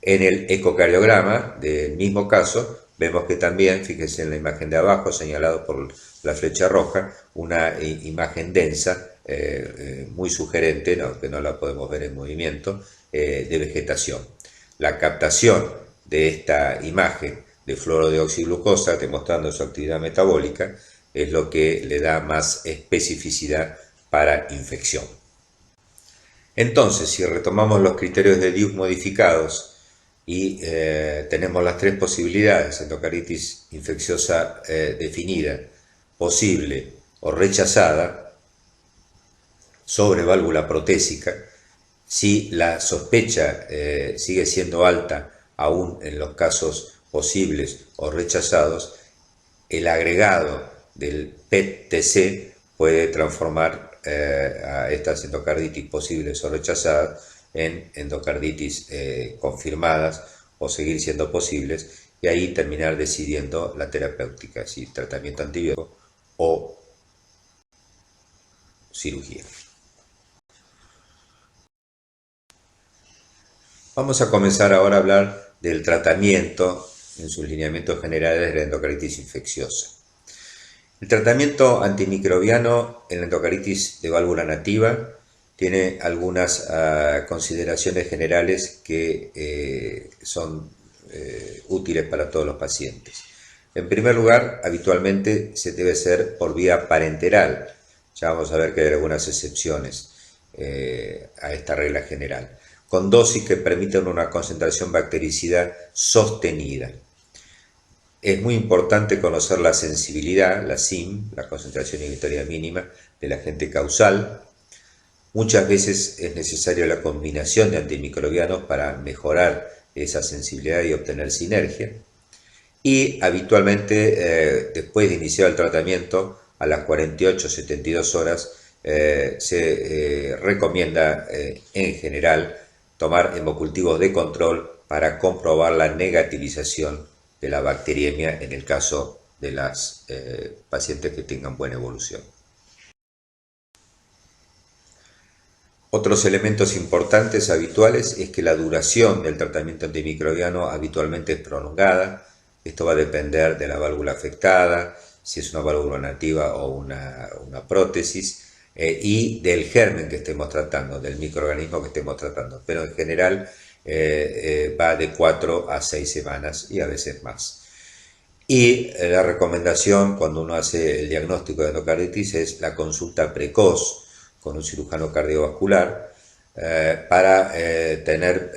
En el ecocardiograma del mismo caso vemos que también, fíjense en la imagen de abajo señalado por la flecha roja, una imagen densa, muy sugerente, que no la podemos ver en movimiento, de vegetación. La captación de esta imagen de fluorodeoxiglucosa, demostrando su actividad metabólica, es lo que le da más especificidad para infección. Entonces, si retomamos los criterios de Duke modificados y tenemos las tres posibilidades: endocarditis infecciosa definida, posible o rechazada, sobre válvula protésica, si la sospecha sigue siendo alta aún en los casos posibles o rechazados, el agregado del PET-TC puede transformar a estas endocarditis posibles o rechazadas en endocarditis confirmadas o seguir siendo posibles, y ahí terminar decidiendo la terapéutica, si tratamiento antibiótico o cirugía. Vamos a comenzar ahora a hablar del tratamiento en sus lineamientos generales de la endocarditis infecciosa. El tratamiento antimicrobiano en la endocarditis de válvula nativa tiene algunas consideraciones generales que son útiles para todos los pacientes. En primer lugar, habitualmente se debe hacer por vía parenteral. Ya vamos a ver que hay algunas excepciones a esta regla general, con dosis que permitan una concentración bactericida sostenida. Es muy importante conocer la sensibilidad, la SIM, la concentración inhibitoria mínima, del agente causal. Muchas veces es necesaria la combinación de antimicrobianos para mejorar esa sensibilidad y obtener sinergia. Y habitualmente, después de iniciar el tratamiento, a las 48-72 horas, se recomienda en general tomar hemocultivos de control para comprobar la negativización de la bacteriemia en el caso de las pacientes que tengan buena evolución. Otros elementos importantes habituales es que la duración del tratamiento antimicrobiano habitualmente es prolongada. Esto va a depender de la válvula afectada, si es una válvula nativa o una prótesis, y del germen que estemos tratando, del microorganismo que estemos tratando, pero en general va de 4 a 6 semanas y a veces más. Y la recomendación cuando uno hace el diagnóstico de endocarditis es la consulta precoz con un cirujano cardiovascular para tener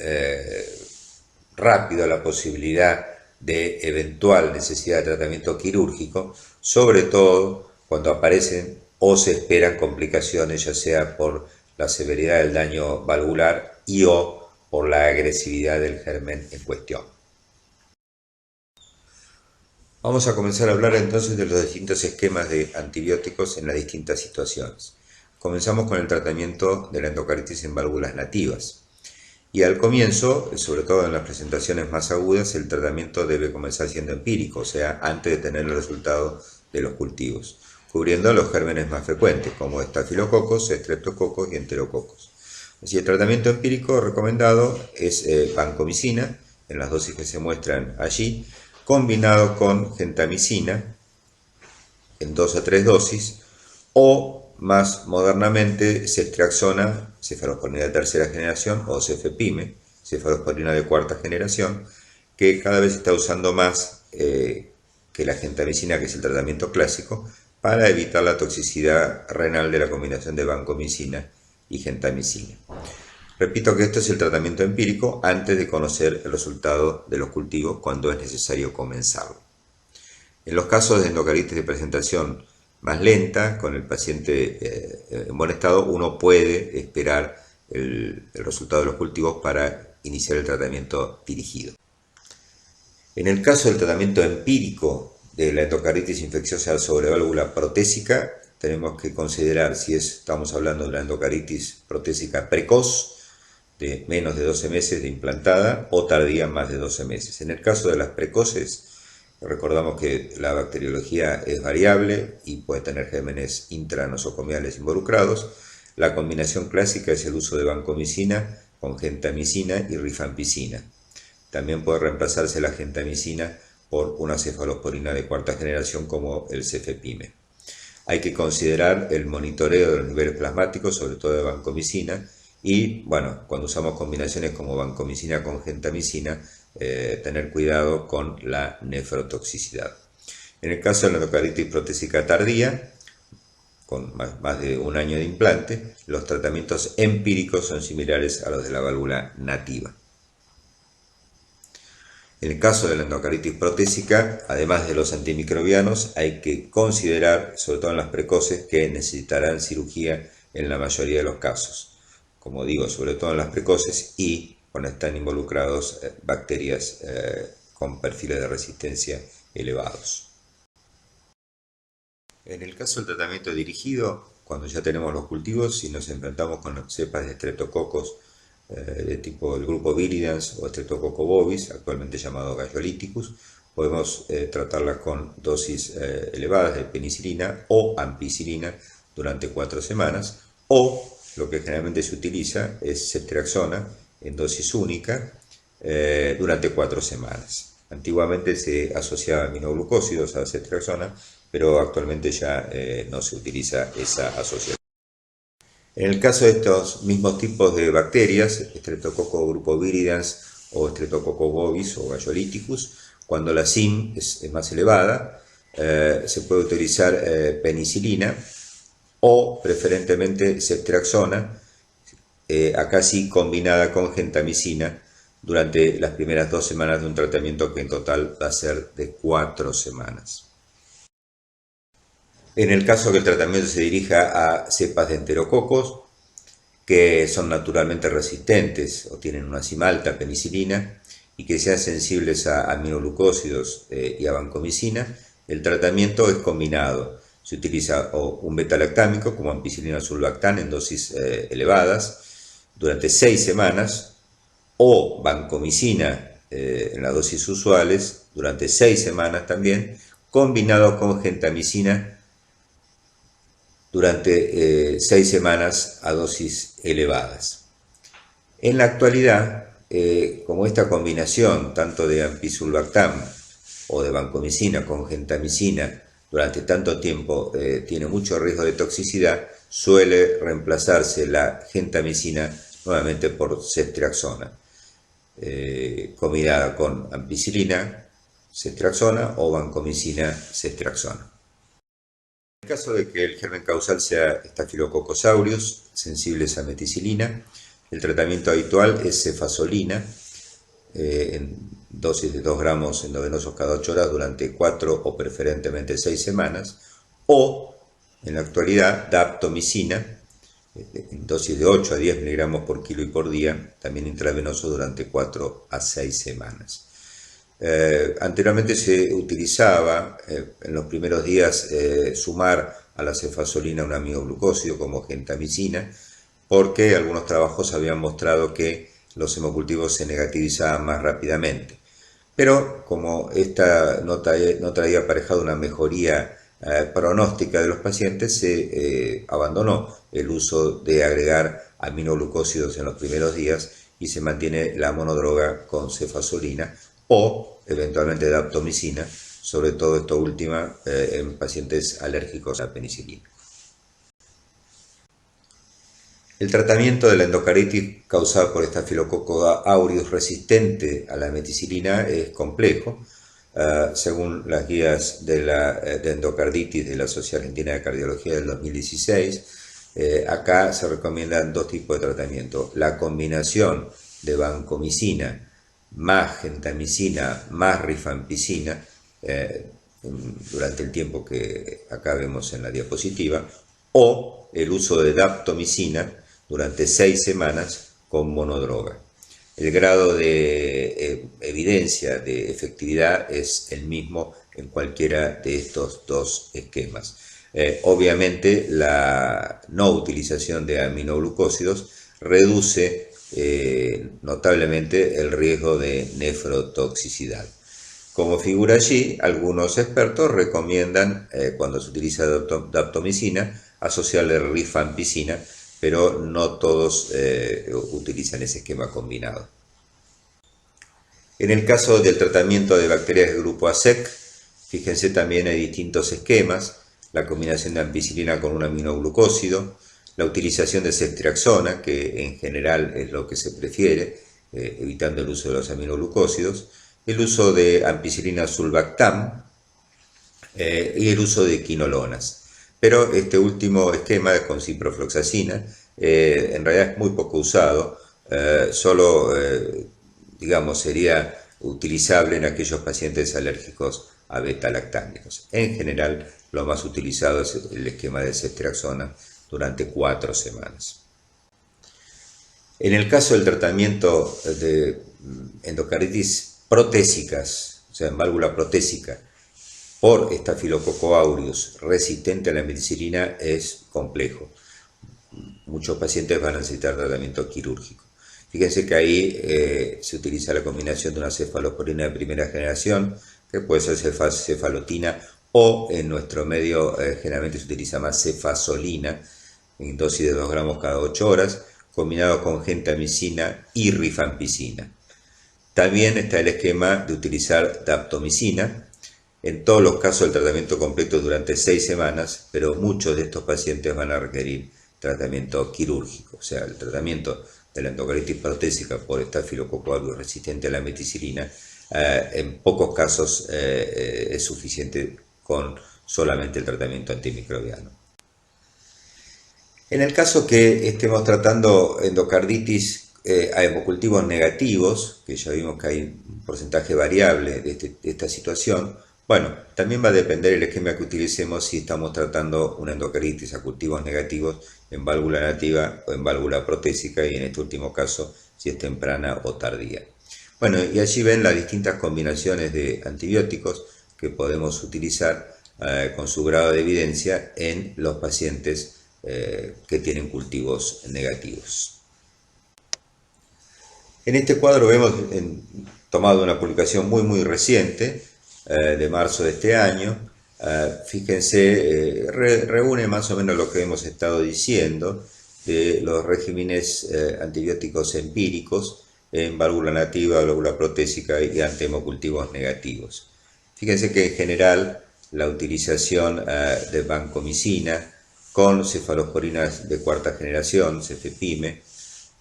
rápido la posibilidad de eventual necesidad de tratamiento quirúrgico, sobre todo cuando aparecen o se esperan complicaciones, ya sea por la severidad del daño valvular y o por la agresividad del germen en cuestión. Vamos a comenzar a hablar entonces de los distintos esquemas de antibióticos en las distintas situaciones. Comenzamos con el tratamiento de la endocaritis en válvulas nativas. Y al comienzo, sobre todo en las presentaciones más agudas, el tratamiento debe comenzar siendo empírico, o sea, antes de tener el resultado de los cultivos, cubriendo los gérmenes más frecuentes, como estafilococos, estreptococos y enterococos. Así, el tratamiento empírico recomendado es vancomicina, en las dosis que se muestran allí, combinado con gentamicina, en 2 a 3 dosis, o más modernamente ceftriaxona, cefalosporina de tercera generación, o cefepime, cefalosporina de cuarta generación, que cada vez se está usando más que la gentamicina, que es el tratamiento clásico, para evitar la toxicidad renal de la combinación de vancomicina y gentamicina. Repito que esto es el tratamiento empírico antes de conocer el resultado de los cultivos, cuando es necesario comenzarlo. En los casos de endocaritis de presentación más lenta, con el paciente en buen estado, uno puede esperar el resultado de los cultivos para iniciar el tratamiento dirigido. En el caso del tratamiento empírico de la endocaritis infecciosa sobre válvula protésica, tenemos que considerar si estamos hablando de una endocaritis protésica precoz, de menos de 12 meses de implantada, o tardía, más de 12 meses. En el caso de las precoces, recordamos que la bacteriología es variable y puede tener gérmenes intranosocomiales involucrados. La combinación clásica es el uso de vancomicina con gentamicina y rifampicina. También puede reemplazarse la gentamicina por una cefalosporina de cuarta generación como el cefepime. Hay que considerar el monitoreo de los niveles plasmáticos, sobre todo de vancomicina, y bueno, cuando usamos combinaciones como vancomicina con gentamicina, tener cuidado con la nefrotoxicidad. En el caso de la endocaritis protésica tardía, con más de un año de implante, los tratamientos empíricos son similares a los de la válvula nativa. En el caso de la endocaritis protésica, además de los antimicrobianos, hay que considerar, sobre todo en las precoces, que necesitarán cirugía en la mayoría de los casos. Como digo, sobre todo en las precoces y cuando están involucrados bacterias con perfiles de resistencia elevados. En el caso del tratamiento dirigido, cuando ya tenemos los cultivos, si nos enfrentamos con cepas de streptococos de tipo el grupo viridans o Streptococcus bovis, actualmente llamado Galloliticus, podemos tratarla con dosis elevadas de penicilina o ampicilina durante 4 semanas, o lo que generalmente se utiliza es ceftriaxona en dosis única durante 4 semanas. Antiguamente se asociaba aminoglucósidos a la ceftriaxona, pero actualmente ya no se utiliza esa asociación. En el caso de estos mismos tipos de bacterias, Streptococcus grupo viridans o Streptococcus bovis o Galloliticus, cuando la SIM es más elevada, se puede utilizar penicilina o preferentemente ceftriaxona, acá sí combinada con gentamicina durante las primeras 2 semanas de un tratamiento que en total va a ser de 4 semanas. En el caso que el tratamiento se dirija a cepas de enterococos que son naturalmente resistentes o tienen una cima alta a penicilina y que sean sensibles a aminoglucósidos y a vancomicina, el tratamiento es combinado. Se utiliza un beta-lactámico como ampicilina sulbactam en dosis elevadas durante 6 semanas o vancomicina en las dosis usuales durante 6 semanas también, combinado con gentamicina durante 6 semanas a dosis elevadas. En la actualidad, como esta combinación tanto de ampicilbactam o de vancomicina con gentamicina durante tanto tiempo tiene mucho riesgo de toxicidad, suele reemplazarse la gentamicina nuevamente por ceftriaxona, combinada con ampicilina, ceftriaxona o vancomicina, ceftriaxona. En el caso de que el germen causal sea Staphylococcus aureus, sensibles a meticilina, el tratamiento habitual es cefazolina, en dosis de 2 gramos endovenosos cada 8 horas durante 4 o preferentemente 6 semanas, o en la actualidad daptomicina en dosis de 8 a 10 miligramos por kilo y por día, también intravenoso durante 4 a 6 semanas. Anteriormente se utilizaba en los primeros días sumar a la cefazolina un aminoglucósido como gentamicina, porque algunos trabajos habían mostrado que los hemocultivos se negativizaban más rápidamente. Pero como esta no traía aparejado una mejoría pronóstica de los pacientes, se abandonó el uso de agregar aminoglucósidos en los primeros días y se mantiene la monodroga con cefazolina o eventualmente daptomicina, sobre todo esta última en pacientes alérgicos a la penicilina. El tratamiento de la endocarditis causada por Staphylococcus aureus resistente a la meticilina es complejo. Según las guías de endocarditis de la Sociedad Argentina de Cardiología del 2016, acá se recomiendan dos tipos de tratamiento: la combinación de vancomicina más gentamicina más rifampicina durante el tiempo que acá vemos en la diapositiva, o el uso de daptomicina durante 6 semanas con monodroga. El grado de evidencia de efectividad es el mismo en cualquiera de estos dos esquemas. Obviamente la no utilización de aminoglucósidos reduce notablemente el riesgo de nefrotoxicidad. Como figura allí, algunos expertos recomiendan, cuando se utiliza daptomicina, asociarle rifampicina, pero no todos utilizan ese esquema combinado. En el caso del tratamiento de bacterias del grupo ASEC, fíjense también hay distintos esquemas: la combinación de ampicilina con un aminoglucósido, la utilización de ceftriaxona, que en general es lo que se prefiere, evitando el uso de los aminoglucósidos, el uso de ampicilina sulbactam y el uso de quinolonas. Pero este último esquema con ciprofloxacina en realidad es muy poco usado, solo digamos sería utilizable en aquellos pacientes alérgicos a beta-lactámicos. En general, lo más utilizado es el esquema de ceftriaxona durante 4 semanas. En el caso del tratamiento de endocarditis protésicas, o sea, en válvula protésica, por Staphylococcus aureus resistente a la meticilina, es complejo. Muchos pacientes van a necesitar tratamiento quirúrgico. Fíjense que ahí se utiliza la combinación de una cefalosporina de primera generación, que puede ser cefalotina, o en nuestro medio generalmente se utiliza más cefazolina, en dosis de 2 gramos cada 8 horas, combinado con gentamicina y rifampicina. También está el esquema de utilizar daptomicina. En todos los casos el tratamiento completo durante 6 semanas, pero muchos de estos pacientes van a requerir tratamiento quirúrgico. O sea, el tratamiento de la endocarditis protésica por Staphylococcus aureus resistente a la meticilina, en pocos casos es suficiente con solamente el tratamiento antimicrobiano. En el caso que estemos tratando endocarditis a hemocultivos negativos, que ya vimos que hay un porcentaje variable de esta situación, bueno, también va a depender el esquema que utilicemos si estamos tratando una endocarditis a cultivos negativos en válvula nativa o en válvula protésica, y en este último caso si es temprana o tardía. Bueno, y allí ven las distintas combinaciones de antibióticos que podemos utilizar con su grado de evidencia en los pacientes que tienen cultivos negativos. En este cuadro vemos tomado una publicación muy reciente, de marzo de este año. Fíjense, reúne más o menos lo que hemos estado diciendo de los regímenes antibióticos empíricos en válvula nativa, válvula protésica y ante hemocultivos negativos. Fíjense que en general la utilización de vancomicina con cefalosporinas de cuarta generación, cefepime,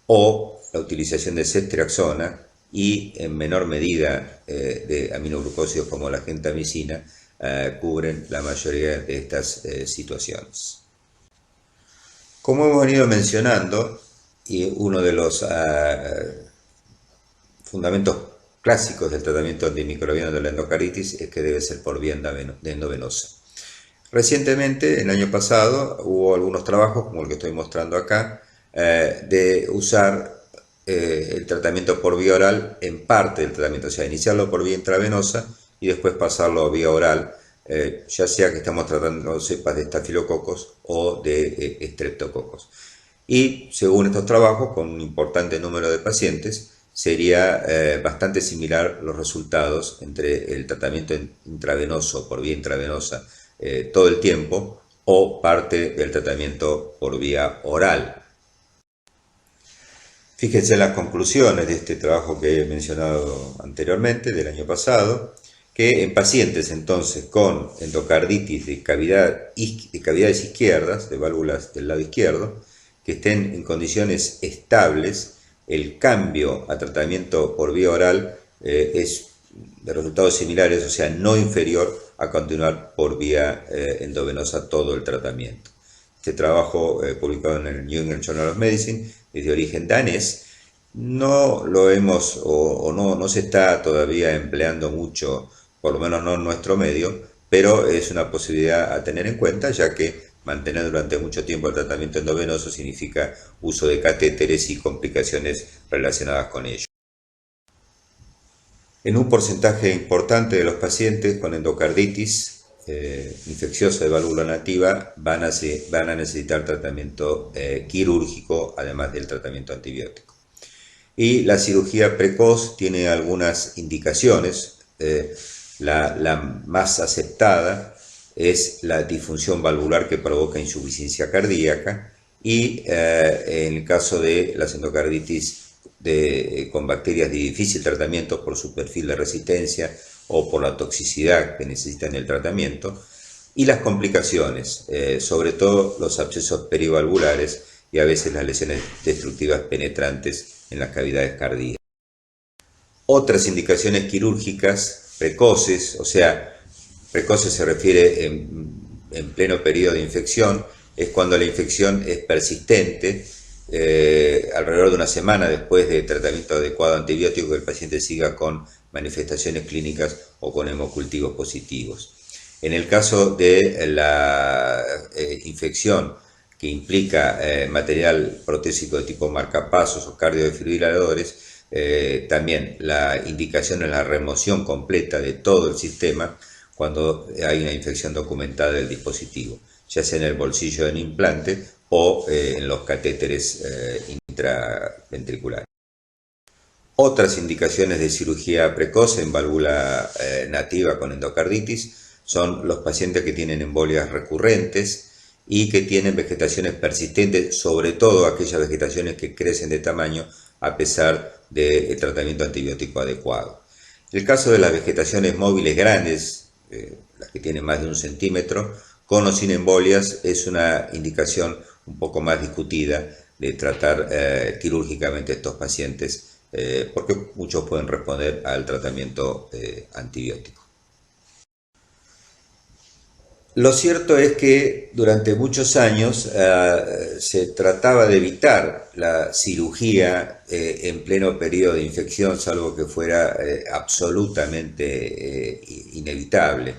o la utilización de ceftriaxona y en menor medida de aminoglucósidos como la gentamicina cubren la mayoría de estas situaciones. Como hemos venido mencionando, y uno de los fundamentos clásicos del tratamiento antimicrobiano de la endocarditis es que debe ser por vía endovenosa. Recientemente, el año pasado, hubo algunos trabajos, como el que estoy mostrando acá, de usar el tratamiento por vía oral en parte del tratamiento, o sea, iniciarlo por vía intravenosa y después pasarlo a vía oral, ya sea que estamos tratando cepas de estafilococos o de estreptococos. Y según estos trabajos, con un importante número de pacientes, sería bastante similar los resultados entre el tratamiento intravenoso por vía intravenosa todo el tiempo o parte del tratamiento por vía oral. Fíjense en las conclusiones de este trabajo que he mencionado anteriormente, del año pasado, que en pacientes entonces con endocarditis de cavidades izquierdas, de válvulas del lado izquierdo, que estén en condiciones estables, el cambio a tratamiento por vía oral es de resultados similares, o sea, no inferior a continuar por vía endovenosa todo el tratamiento. Este trabajo, publicado en el New England Journal of Medicine, es de origen danés. No lo hemos, no se está todavía empleando mucho, por lo menos no en nuestro medio, pero es una posibilidad a tener en cuenta, ya que mantener durante mucho tiempo el tratamiento endovenoso significa uso de catéteres y complicaciones relacionadas con ello. En un porcentaje importante de los pacientes con endocarditis infecciosa de válvula nativa van a necesitar tratamiento quirúrgico, además del tratamiento antibiótico. Y la cirugía precoz tiene algunas indicaciones. La más aceptada es la disfunción valvular que provoca insuficiencia cardíaca y en el caso de las endocarditis con bacterias de difícil tratamiento por su perfil de resistencia o por la toxicidad que necesitan el tratamiento, y las complicaciones, sobre todo los abscesos perivalvulares y a veces las lesiones destructivas penetrantes en las cavidades cardíacas. Otras indicaciones quirúrgicas precoces, o sea, precoces se refiere en pleno periodo de infección, es cuando la infección es persistente, alrededor de una semana después de tratamiento adecuado antibiótico, que el paciente siga con manifestaciones clínicas o con hemocultivos positivos. En el caso de la infección que implica material protésico de tipo marcapasos o cardiodefibriladores, también la indicación es la remoción completa de todo el sistema cuando hay una infección documentada del dispositivo, ya sea en el bolsillo del implante o en los catéteres intraventriculares. Otras indicaciones de cirugía precoz en válvula nativa con endocarditis son los pacientes que tienen embolias recurrentes y que tienen vegetaciones persistentes, sobre todo aquellas vegetaciones que crecen de tamaño a pesar del tratamiento antibiótico adecuado. El caso de las vegetaciones móviles grandes, las que tienen más de 1 centímetro, con o sin embolias, es una indicación un poco más discutida de tratar quirúrgicamente a estos pacientes, porque muchos pueden responder al tratamiento antibiótico. Lo cierto es que durante muchos años se trataba de evitar la cirugía en pleno periodo de infección, salvo que fuera absolutamente inevitable.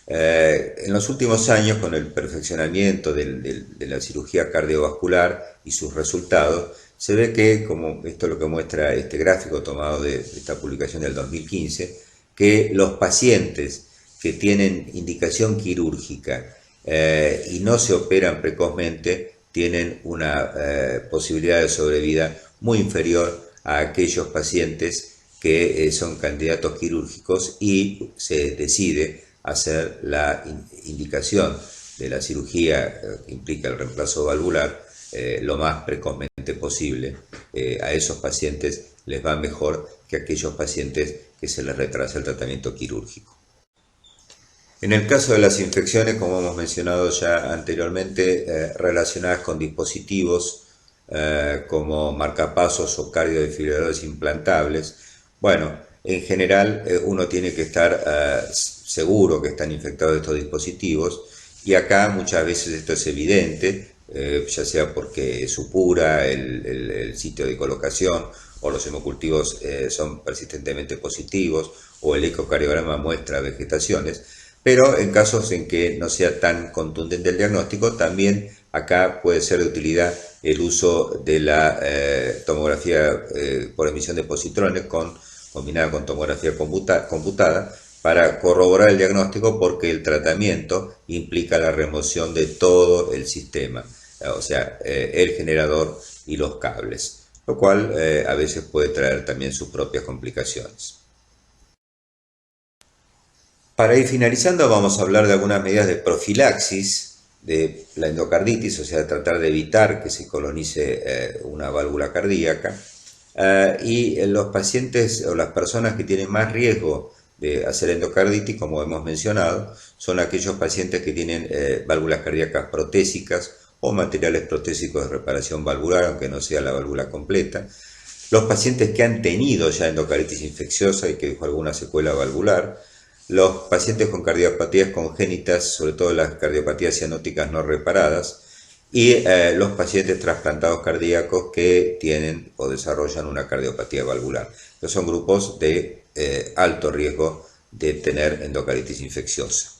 En los últimos años, con el perfeccionamiento de la cirugía cardiovascular y sus resultados, se ve que, como esto es lo que muestra este gráfico tomado de esta publicación del 2015, que los pacientes que tienen indicación quirúrgica y no se operan precozmente tienen una posibilidad de sobrevida muy inferior a aquellos pacientes que son candidatos quirúrgicos y se decide hacer la indicación de la cirugía que implica el reemplazo valvular lo más precozmente posible. A esos pacientes les va mejor que a aquellos pacientes que se les retrasa el tratamiento quirúrgico. En el caso de las infecciones, como hemos mencionado ya anteriormente, relacionadas con dispositivos como marcapasos o cardiodefibriladores implantables, bueno, en general uno tiene que estar seguro que están infectados estos dispositivos, y acá muchas veces esto es evidente, ya sea porque supura el sitio de colocación o los hemocultivos son persistentemente positivos, o el ecocardiograma muestra vegetaciones, pero en casos en que no sea tan contundente el diagnóstico, también acá puede ser de utilidad el uso de la tomografía por emisión de positrones combinada con tomografía computada para corroborar el diagnóstico, porque el tratamiento implica la remoción de todo el sistema, o sea, el generador y los cables, lo cual a veces puede traer también sus propias complicaciones. Para ir finalizando, vamos a hablar de algunas medidas de profilaxis de la endocarditis, o sea, tratar de evitar que se colonice una válvula cardíaca. Y los pacientes o las personas que tienen más riesgo de hacer endocarditis, como hemos mencionado, son aquellos pacientes que tienen válvulas cardíacas protésicas o materiales protésicos de reparación valvular, aunque no sea la válvula completa. Los pacientes que han tenido ya endocarditis infecciosa y que dejó alguna secuela valvular. Los pacientes con cardiopatías congénitas, sobre todo las cardiopatías cianóticas no reparadas, y los pacientes trasplantados cardíacos que tienen o desarrollan una cardiopatía valvular. Estos son grupos de alto riesgo de tener endocarditis infecciosa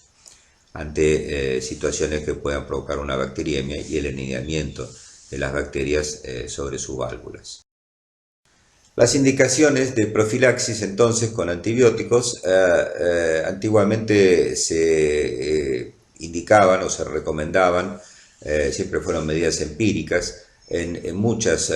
ante situaciones que puedan provocar una bacteriemia y el aniñamiento de las bacterias sobre sus válvulas. Las indicaciones de profilaxis entonces con antibióticos antiguamente se indicaban o se recomendaban, siempre fueron medidas empíricas en muchas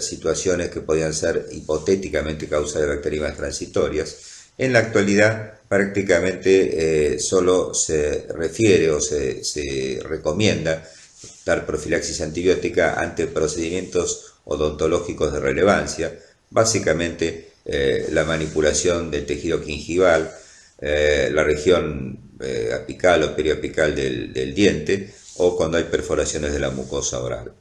situaciones que podían ser hipotéticamente causa de bacterias transitorias. En la actualidad prácticamente solo se refiere o se recomienda dar profilaxis antibiótica ante procedimientos odontológicos de relevancia, básicamente la manipulación del tejido gingival, la región apical o periapical del diente, o cuando hay perforaciones de la mucosa oral.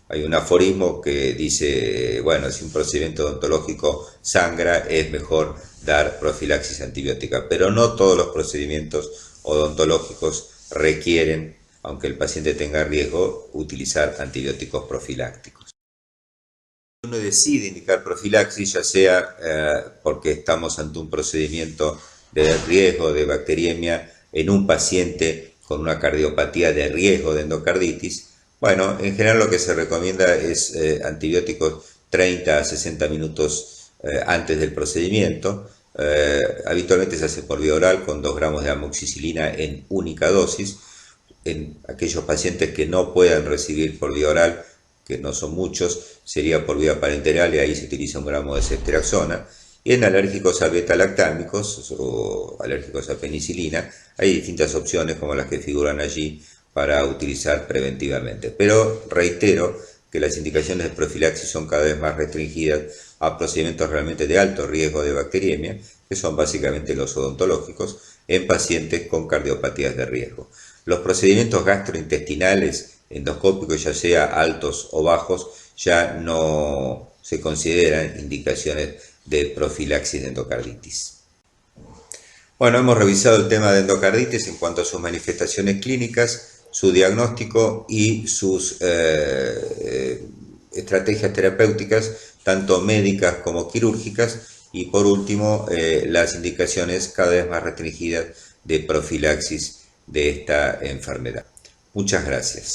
Hay un aforismo que dice, bueno, si un procedimiento odontológico sangra, es mejor dar profilaxis antibiótica, pero no todos los procedimientos odontológicos requieren, aunque el paciente tenga riesgo, utilizar antibióticos profilácticos. Uno decide indicar profilaxis, ya sea porque estamos ante un procedimiento de riesgo de bacteriemia en un paciente con una cardiopatía de riesgo de endocarditis. Bueno, en general lo que se recomienda es antibióticos 30 a 60 minutos antes del procedimiento. Habitualmente se hace por vía oral con 2 gramos de amoxicilina en única dosis. En aquellos pacientes que no puedan recibir por vía oral, que no son muchos, sería por vía parenteral, y ahí se utiliza 1 gramo de ceftriaxona. Y en alérgicos a beta-lactámicos o alérgicos a penicilina, hay distintas opciones como las que figuran allí para utilizar preventivamente. Pero reitero que las indicaciones de profilaxis son cada vez más restringidas a procedimientos realmente de alto riesgo de bacteriemia, que son básicamente los odontológicos, en pacientes con cardiopatías de riesgo. Los procedimientos gastrointestinales endoscópicos, ya sea altos o bajos, ya no se consideran indicaciones de profilaxis de endocarditis. Bueno, hemos revisado el tema de endocarditis en cuanto a sus manifestaciones clínicas, su diagnóstico y sus estrategias terapéuticas, tanto médicas como quirúrgicas, y por último las indicaciones cada vez más restringidas de profilaxis de esta enfermedad. Muchas gracias.